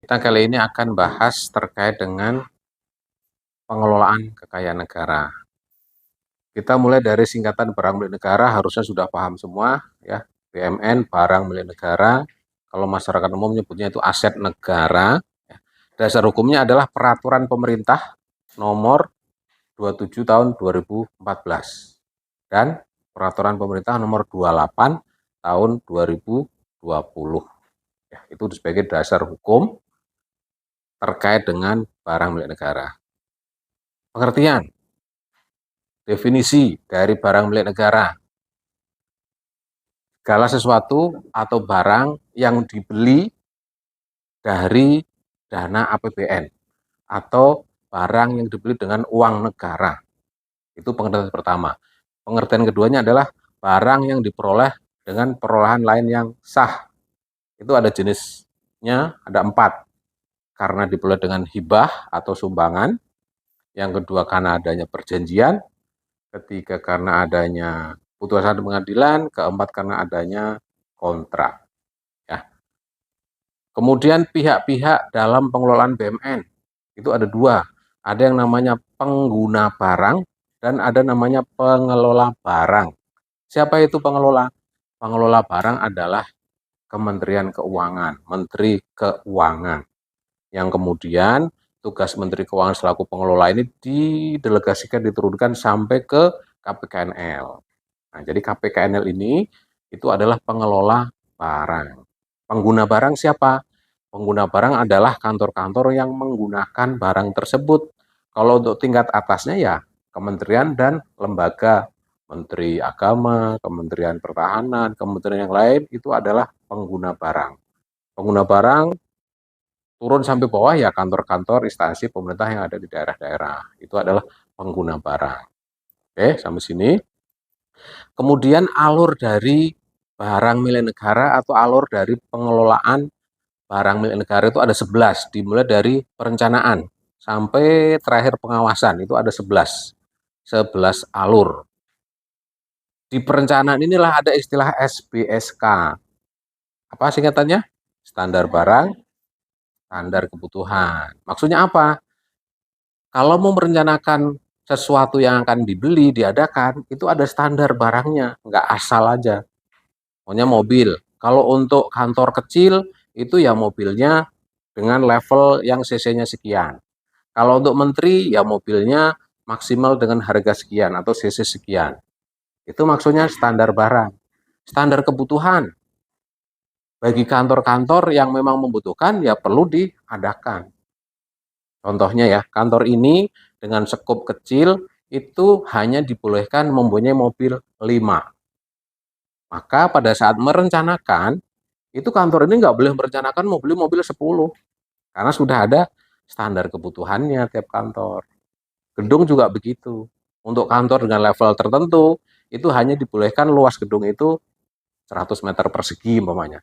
Kita kali ini akan bahas terkait dengan pengelolaan kekayaan negara. Kita mulai dari singkatan barang milik negara, harusnya sudah paham semua ya. BMN, barang milik negara. Kalau masyarakat umum menyebutnya itu aset negara. Dasar hukumnya adalah peraturan pemerintah nomor 27 tahun 2014 dan peraturan pemerintah nomor 28 tahun 2020. Ya, itu sebagai dasar hukum terkait dengan barang milik negara. Pengertian, definisi dari barang milik negara. Segala sesuatu atau barang yang dibeli dari dana APBN atau barang yang dibeli dengan uang negara. Itu pengertian pertama. Pengertian keduanya adalah barang yang diperoleh dengan perolehan lain yang sah. Itu ada jenisnya, ada 4. Karena diperoleh dengan hibah atau sumbangan. Yang kedua karena adanya perjanjian. Ketiga karena adanya putusan pengadilan. Keempat karena adanya kontrak. Ya. Kemudian pihak-pihak dalam pengelolaan BUMN itu ada 2. Ada yang namanya pengguna barang dan ada namanya pengelola barang. Siapa itu pengelola? Pengelola barang adalah Kementerian Keuangan, Menteri Keuangan. Yang kemudian tugas Menteri Keuangan selaku pengelola ini didelegasikan, diturunkan sampai ke KPKNL. Nah, jadi KPKNL ini itu adalah pengelola barang. Pengguna barang siapa? Pengguna barang adalah kantor-kantor yang menggunakan barang tersebut. Kalau untuk tingkat atasnya ya kementerian dan lembaga, Menteri Agama, Kementerian Pertahanan, kementerian yang lain itu adalah pengguna barang. Pengguna barang turun sampai bawah ya kantor-kantor instansi pemerintah yang ada di daerah-daerah. Itu adalah pengguna barang. Oke, sampai sini. Kemudian alur dari barang milik negara atau alur dari pengelolaan barang milik negara itu ada 11, dimulai dari perencanaan sampai terakhir pengawasan itu ada 11 alur. Di perencanaan inilah ada istilah SBSK. Apa singkatannya? Standar barang, standar kebutuhan. Maksudnya apa? Kalau mau merencanakan sesuatu yang akan dibeli, diadakan, itu ada standar barangnya, nggak asal aja. Pokoknya mobil. Kalau untuk kantor kecil, itu ya mobilnya dengan level yang cc-nya sekian. Kalau untuk menteri, ya mobilnya maksimal dengan harga sekian atau cc sekian. Itu maksudnya standar barang. Standar kebutuhan. Bagi kantor-kantor yang memang membutuhkan, ya perlu diadakan. Contohnya ya, kantor ini dengan skop kecil, itu hanya dibolehkan mempunyai mobil 5. Maka pada saat merencanakan, itu kantor ini nggak boleh merencanakan mau beli mobil 10. Karena sudah ada standar kebutuhannya tiap kantor. Gedung juga begitu. Untuk kantor dengan level tertentu, itu hanya dibolehkan luas gedung itu 100 meter persegi umpamanya.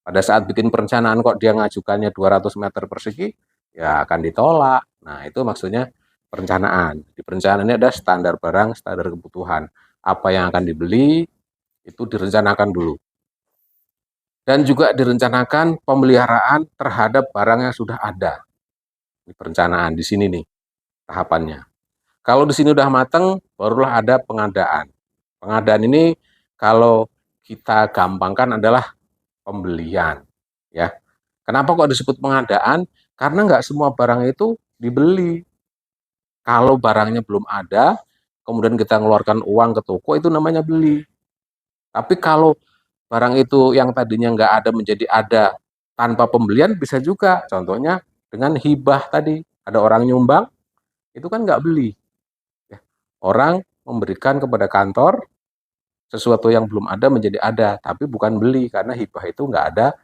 Pada saat bikin perencanaan kok dia ngajukannya 200 meter persegi, ya akan ditolak. Nah, itu maksudnya perencanaan. Di perencanaan ini ada standar barang, standar kebutuhan. Apa yang akan dibeli, itu direncanakan dulu. Dan juga direncanakan pemeliharaan terhadap barang yang sudah ada. Di perencanaan, di sini nih tahapannya. Kalau di sini udah mateng, barulah ada pengadaan. Pengadaan ini kalau kita gampangkan adalah pembelian. Ya, kenapa kok disebut pengadaan? Karena nggak semua barang itu dibeli. Kalau barangnya belum ada, kemudian kita mengeluarkan uang ke toko, itu namanya beli. Tapi kalau barang itu yang tadinya nggak ada menjadi ada tanpa pembelian, bisa juga. Contohnya dengan hibah tadi. Ada orang nyumbang, itu kan nggak beli. Orang memberikan kepada kantor sesuatu yang belum ada menjadi ada, tapi bukan beli, karena hibah itu nggak ada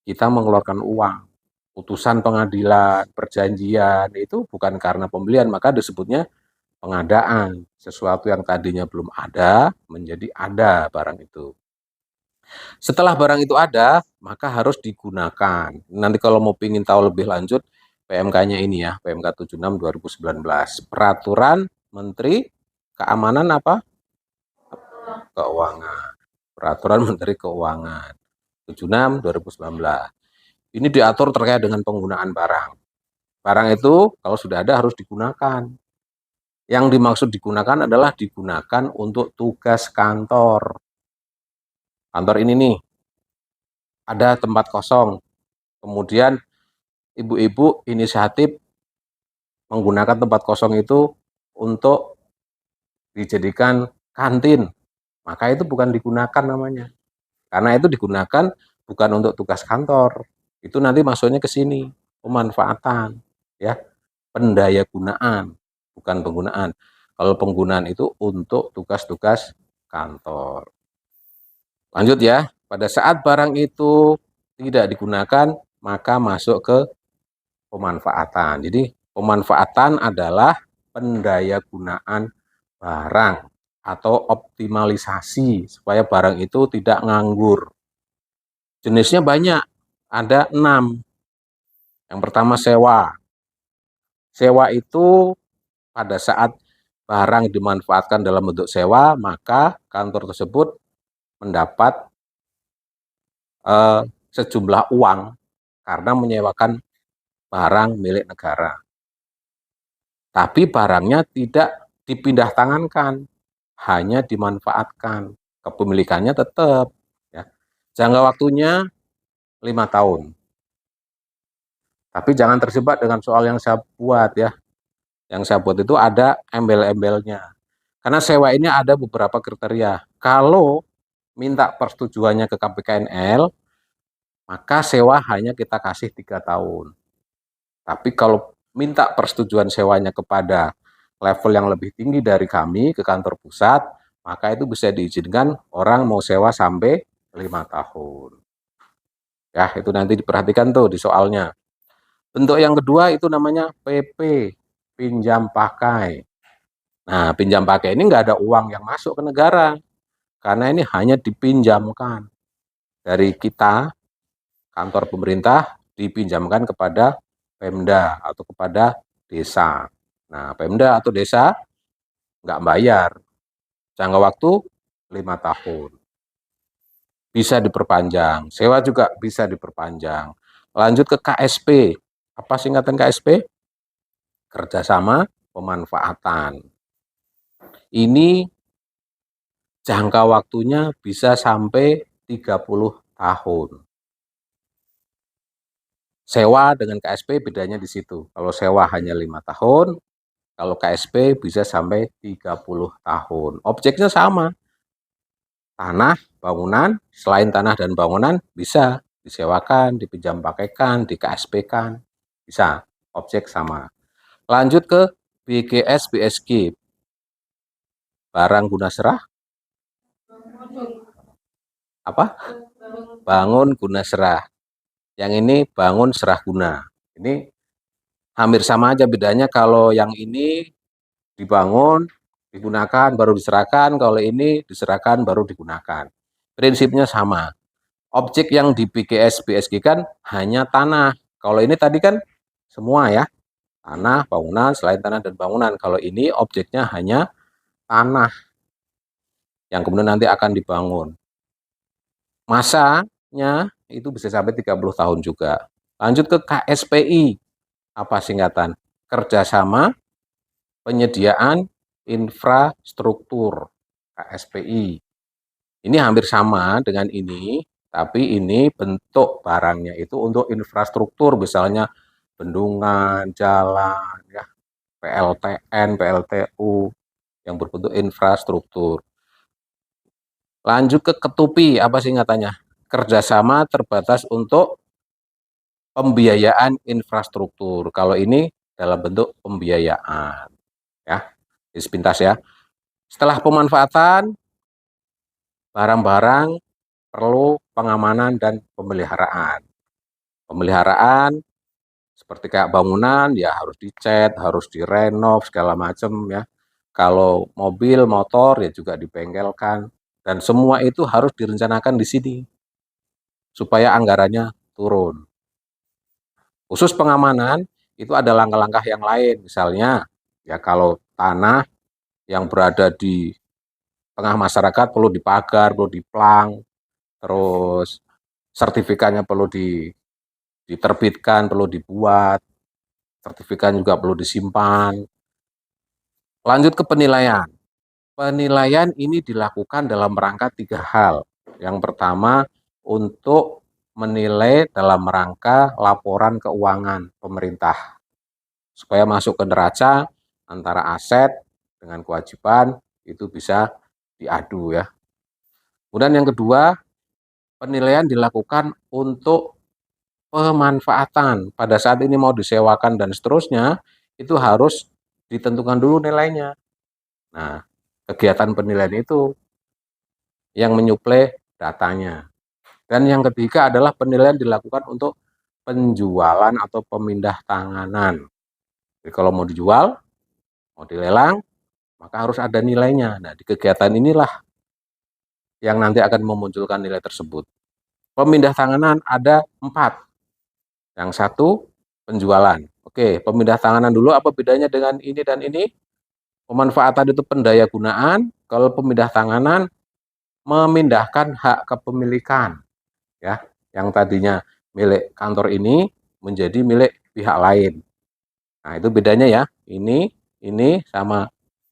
kita mengeluarkan uang. Putusan pengadilan, perjanjian, itu bukan karena pembelian, maka disebutnya pengadaan. Sesuatu yang tadinya belum ada, menjadi ada barang itu. Setelah barang itu ada, maka harus digunakan. Nanti kalau mau ingin tahu lebih lanjut, PMK-nya ini ya, PMK 76 2019. Peraturan Menteri Keamanan apa? Keuangan. Peraturan Menteri Keuangan 76 2019. Ini diatur terkait dengan penggunaan barang. Barang itu kalau sudah ada harus digunakan. Yang dimaksud digunakan adalah digunakan untuk tugas kantor. Kantor ini nih, ada tempat kosong. Kemudian ibu-ibu inisiatif menggunakan tempat kosong itu untuk dijadikan kantin. Maka itu bukan digunakan namanya. Karena itu digunakan bukan untuk tugas kantor. Itu nanti masuknya ke sini, pemanfaatan, ya, pendaya gunaan, bukan penggunaan. Kalau penggunaan itu untuk tugas-tugas kantor. Lanjut ya, pada saat barang itu tidak digunakan, maka masuk ke pemanfaatan. Jadi pemanfaatan adalah pendaya gunaan barang atau optimalisasi supaya barang itu tidak nganggur. Jenisnya banyak, ada 6. Yang pertama sewa. Sewa itu pada saat barang dimanfaatkan dalam bentuk sewa, maka kantor tersebut mendapat sejumlah uang karena menyewakan barang milik negara. Tapi barangnya tidak dipindah tangankan, hanya dimanfaatkan. Kepemilikannya tetap. Ya. Jangka waktunya 5 tahun. Tapi jangan terjebak dengan soal yang saya buat ya. Yang saya buat itu ada embel-embelnya. Karena sewa ini ada beberapa kriteria. Kalau minta persetujuannya ke KPKNL, maka sewa hanya kita kasih 3 tahun. Tapi kalau minta persetujuan sewanya kepada level yang lebih tinggi dari kami ke kantor pusat, maka itu bisa diizinkan orang mau sewa sampai 5 tahun. Ya, itu nanti diperhatikan tuh di soalnya. Bentuk yang kedua itu namanya PP, pinjam pakai. Nah, pinjam pakai ini nggak ada uang yang masuk ke negara, karena ini hanya dipinjamkan dari kita, kantor pemerintah, dipinjamkan kepada Pemda atau kepada desa. Nah, Pemda atau desa nggak bayar, jangka waktu 5 tahun. Bisa diperpanjang, sewa juga bisa diperpanjang. Lanjut ke KSP. Apa singkatan KSP? Kerjasama pemanfaatan. Ini jangka waktunya bisa sampai 30 tahun. Sewa dengan KSP bedanya di situ. Kalau sewa hanya 5 tahun, kalau KSP bisa sampai 30 tahun. Objeknya sama, tanah, bangunan, selain tanah dan bangunan bisa disewakan, dipinjam pakaikan, di KSP-kan, bisa, objek sama. Lanjut ke BGS BSG, barang guna serah, apa? Bangun guna serah. Yang ini bangun serah guna. Ini hampir sama aja, bedanya kalau yang ini dibangun, digunakan, baru diserahkan, kalau ini diserahkan, baru digunakan. Prinsipnya sama. Objek yang di BGS BSG kan hanya tanah. Kalau ini tadi kan semua ya, tanah, bangunan, selain tanah dan bangunan. Kalau ini objeknya hanya tanah yang kemudian nanti akan dibangun. Masanya itu bisa sampai 30 tahun juga. Lanjut ke KSPI. Apa singkatan? Kerjasama Penyediaan Infrastruktur, KSPI. Ini hampir sama dengan ini, tapi ini bentuk barangnya itu untuk infrastruktur, misalnya bendungan, jalan, ya, PLTN, PLTU, yang berbentuk infrastruktur. Lanjut ke Ketupi, apa singkatannya? Kerjasama terbatas untuk pembiayaan infrastruktur. Kalau ini dalam bentuk pembiayaan, ya, sepintas ya. Setelah pemanfaatan, barang-barang perlu pengamanan dan pemeliharaan. Pemeliharaan seperti kayak bangunan ya harus dicat, harus direnov segala macam ya. Kalau mobil, motor ya juga dibengkelkan dan semua itu harus direncanakan di sini supaya anggarannya turun. Khusus pengamanan itu ada langkah-langkah yang lain, misalnya ya kalau tanah yang berada di tengah masyarakat perlu dipagar, perlu diplang, terus sertifikatnya perlu diterbitkan, perlu dibuat, sertifikat juga perlu disimpan. Lanjut ke penilaian. Penilaian ini dilakukan dalam rangka 3 hal. Yang pertama, untuk menilai dalam rangka laporan keuangan pemerintah, supaya masuk ke neraca antara aset dengan kewajiban itu bisa diadu ya. Kemudian yang kedua, penilaian dilakukan untuk pemanfaatan. Pada saat ini mau disewakan dan seterusnya, itu harus ditentukan dulu nilainya. Nah, kegiatan penilaian itu yang menyuplai datanya. Dan yang ketiga adalah penilaian dilakukan untuk penjualan atau pemindah tanganan. Jadi kalau mau dijual, mau dilelang, maka harus ada nilainya. Nah, di kegiatan inilah yang nanti akan memunculkan nilai tersebut. Pemindah tanganan ada 4. Yang satu, penjualan. Oke, pemindah tanganan dulu, apa bedanya dengan ini dan ini? Pemanfaatan itu pendaya gunaan, kalau pemindah tanganan memindahkan hak kepemilikan ya, yang tadinya milik kantor ini menjadi milik pihak lain. Nah, itu bedanya ya. Ini sama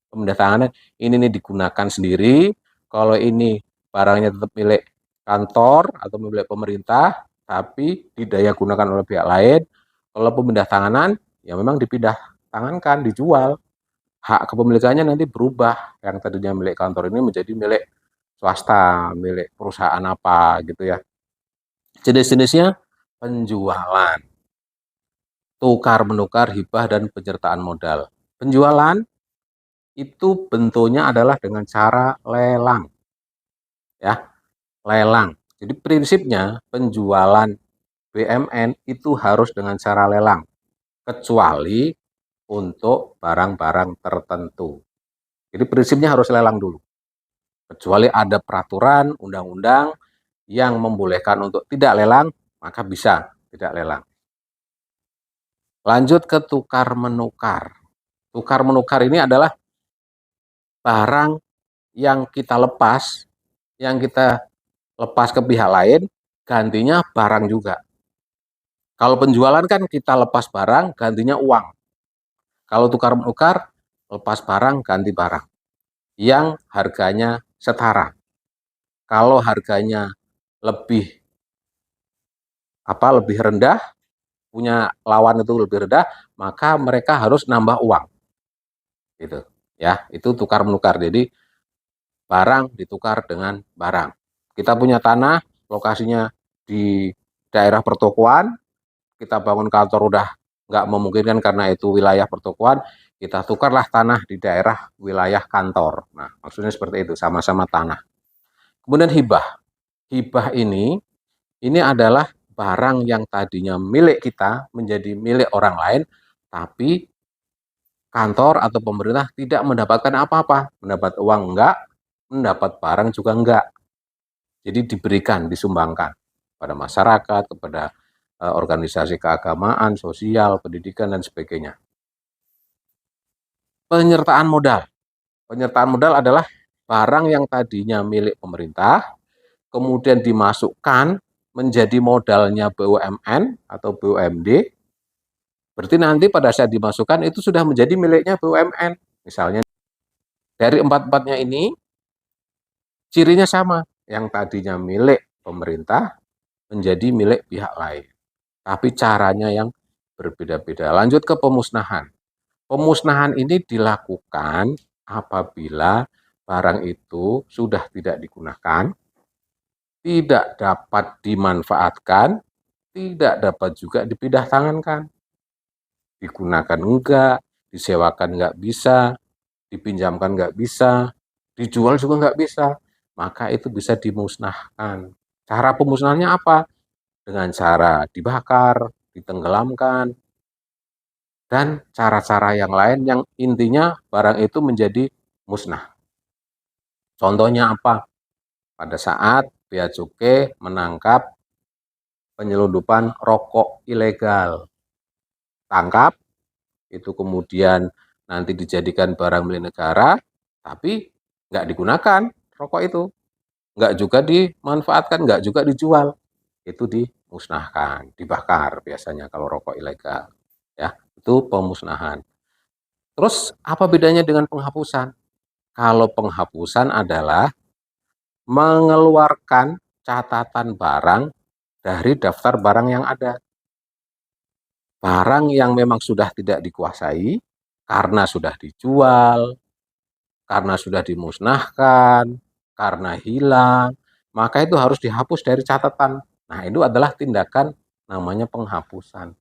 pemindah tanganan, ini nih digunakan sendiri, kalau ini barangnya tetap milik kantor atau milik pemerintah, tapi didaya gunakan oleh pihak lain. Kalau pemindah tanganan, ya memang dipindah tangankan, dijual. Hak kepemilikannya nanti berubah, yang tadinya milik kantor ini menjadi milik swasta, milik perusahaan apa gitu ya. Jenis-jenisnya penjualan, tukar-menukar, hibah, dan penyertaan modal. Penjualan itu bentuknya adalah dengan cara lelang ya, lelang. Jadi prinsipnya penjualan BUMN itu harus dengan cara lelang, kecuali untuk barang-barang tertentu. Jadi prinsipnya harus lelang dulu, kecuali ada peraturan undang-undang yang membolehkan untuk tidak lelang, maka bisa tidak lelang. Lanjut ke tukar menukar. Tukar menukar ini adalah barang yang kita lepas ke pihak lain, gantinya barang juga. Kalau penjualan kan kita lepas barang, gantinya uang. Kalau tukar menukar, lepas barang, ganti barang yang harganya setara. Kalau harganya lebih rendah, punya lawan itu lebih rendah, maka mereka harus nambah uang. Gitu. Ya, itu tukar menukar. Jadi barang ditukar dengan barang. Kita punya tanah, lokasinya di daerah pertokoan, kita bangun kantor udah nggak memungkinkan karena itu wilayah pertokoan, kita tukarlah tanah di daerah wilayah kantor. Nah, maksudnya seperti itu, sama-sama tanah. Kemudian hibah. Hibah ini adalah barang yang tadinya milik kita menjadi milik orang lain, tapi kantor atau pemerintah tidak mendapatkan apa-apa, mendapat uang enggak, mendapat barang juga enggak. Jadi diberikan, disumbangkan pada masyarakat, kepada organisasi keagamaan, sosial, pendidikan, dan sebagainya. Penyertaan modal. Penyertaan modal adalah barang yang tadinya milik pemerintah, kemudian dimasukkan menjadi modalnya BUMN atau BUMD, berarti nanti pada saat dimasukkan itu sudah menjadi miliknya BUMN. Misalnya dari empat-empatnya ini, cirinya sama, yang tadinya milik pemerintah menjadi milik pihak lain. Tapi caranya yang berbeda-beda. Lanjut ke pemusnahan. Pemusnahan ini dilakukan apabila barang itu sudah tidak digunakan, tidak dapat dimanfaatkan, tidak dapat juga dipindah tangankan. Digunakan enggak, disewakan enggak bisa, dipinjamkan enggak bisa, dijual juga enggak bisa, maka itu bisa dimusnahkan. Cara pemusnahannya apa? Dengan cara dibakar, ditenggelamkan, dan cara-cara yang lain yang intinya barang itu menjadi musnah. Contohnya apa? Pada saat Bea Cukai menangkap penyelundupan rokok ilegal. Tangkap, itu kemudian nanti dijadikan barang milik negara, tapi nggak digunakan rokok itu. Nggak juga dimanfaatkan, nggak juga dijual. Itu dimusnahkan, dibakar biasanya kalau rokok ilegal. Ya, itu pemusnahan. Terus apa bedanya dengan penghapusan? Kalau penghapusan adalah mengeluarkan catatan barang dari daftar barang yang ada. Barang yang memang sudah tidak dikuasai karena sudah dijual, karena sudah dimusnahkan, karena hilang, maka itu harus dihapus dari catatan. Nah, itu adalah tindakan namanya penghapusan.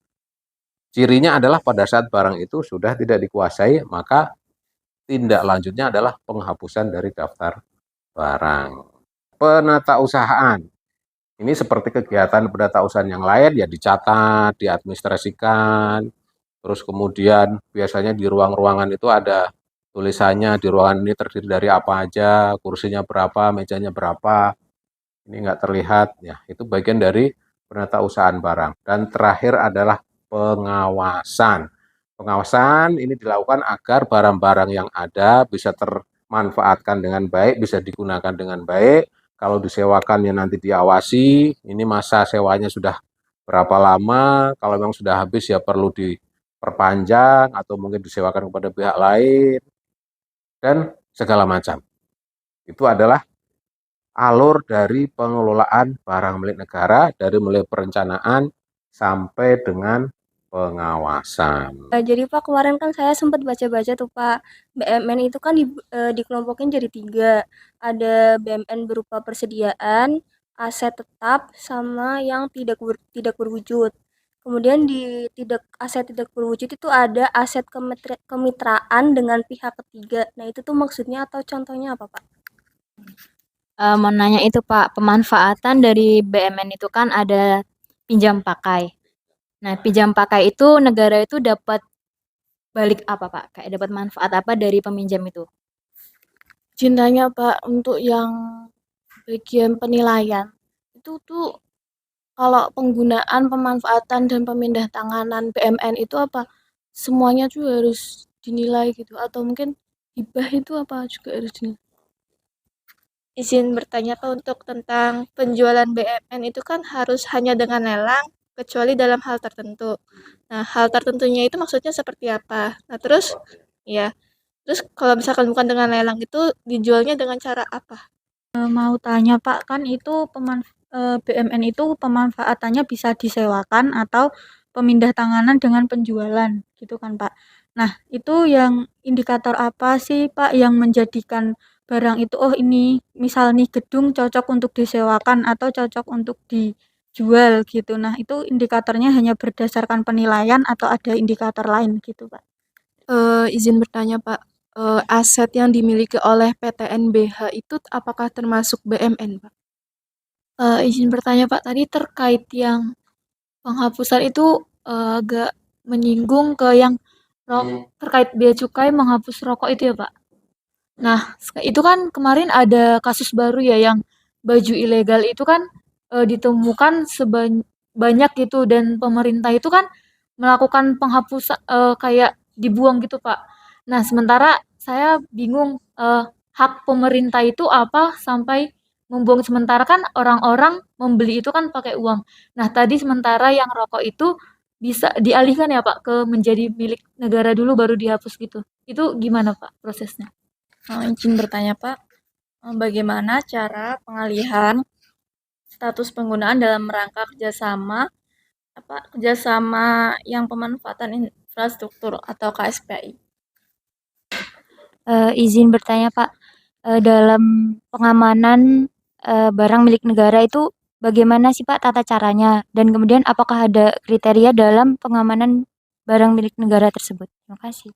Cirinya adalah pada saat barang itu sudah tidak dikuasai, maka tindak lanjutnya adalah penghapusan dari daftar barang. Penatausahaan. Ini seperti kegiatan penatausahaan yang lain, ya dicatat, diadministrasikan, terus kemudian biasanya di ruang-ruangan itu ada tulisannya, di ruangan ini terdiri dari apa aja, kursinya berapa, mejanya berapa, ini nggak terlihat, ya itu bagian dari penatausahaan barang. Dan terakhir adalah pengawasan. Pengawasan ini dilakukan agar barang-barang yang ada bisa termanfaatkan dengan baik, bisa digunakan dengan baik. Kalau disewakan ya nanti diawasi, ini masa sewanya sudah berapa lama, kalau memang sudah habis ya perlu diperpanjang atau mungkin disewakan kepada pihak lain, dan segala macam. Itu adalah alur dari pengelolaan barang milik negara dari mulai perencanaan sampai dengan pengawasan. Jadi Pak, kemarin kan saya sempat baca-baca tuh Pak, BMN itu kan dikelompokin jadi 3. Ada BMN berupa persediaan, aset tetap, sama yang tidak berwujud. Kemudian di aset tidak berwujud itu ada aset kemitraan dengan pihak ketiga. Nah, itu tuh maksudnya atau contohnya apa, Pak? Mau nanya itu Pak, pemanfaatan dari BMN itu kan ada pinjam pakai. Nah, pinjam pakai itu negara itu dapat balik apa Pak? Kayak dapat manfaat apa dari peminjam itu? Cintanya Pak, untuk yang bagian penilaian, itu tuh kalau penggunaan, pemanfaatan, dan pemindah tanganan BMN itu apa semuanya juga harus dinilai gitu? Atau mungkin hibah itu apa juga harus dinilai? Izin bertanya Pak, untuk tentang penjualan BMN itu kan harus hanya dengan lelang, kecuali dalam hal tertentu. Nah, hal tertentunya itu maksudnya seperti apa? Nah, terus ya, terus kalau misalkan bukan dengan lelang itu dijualnya dengan cara apa? Mau tanya Pak, kan itu BMN itu pemanfaatannya bisa disewakan atau pemindah tanganan dengan penjualan gitu kan Pak. Nah, itu yang indikator apa sih Pak yang menjadikan barang itu, oh ini misal nih gedung cocok untuk disewakan atau cocok untuk dijual gitu. Nah, itu indikatornya hanya berdasarkan penilaian atau ada indikator lain gitu Pak? Izin bertanya Pak, aset yang dimiliki oleh PT NBH itu apakah termasuk BMN Pak? Izin bertanya Pak, tadi terkait yang penghapusan itu agak menyinggung ke yang terkait bea cukai menghapus rokok itu ya Pak. Nah, itu kan kemarin ada kasus baru ya yang baju ilegal itu kan ditemukan sebanyak gitu, dan pemerintah itu kan melakukan penghapusan kayak dibuang gitu Pak. Nah, sementara saya bingung hak pemerintah itu apa sampai membuang, sementara kan orang-orang membeli itu kan pakai uang. Nah, tadi sementara yang rokok itu bisa dialihkan ya Pak ke menjadi milik negara dulu baru dihapus gitu. Itu gimana Pak prosesnya? Izin bertanya Pak, bagaimana cara pengalihan status penggunaan dalam rangka kerjasama yang pemanfaatan infrastruktur atau KSPI? Izin bertanya Pak, dalam pengamanan barang milik negara itu bagaimana sih Pak tata caranya? Dan kemudian apakah ada kriteria dalam pengamanan barang milik negara tersebut? Terima kasih.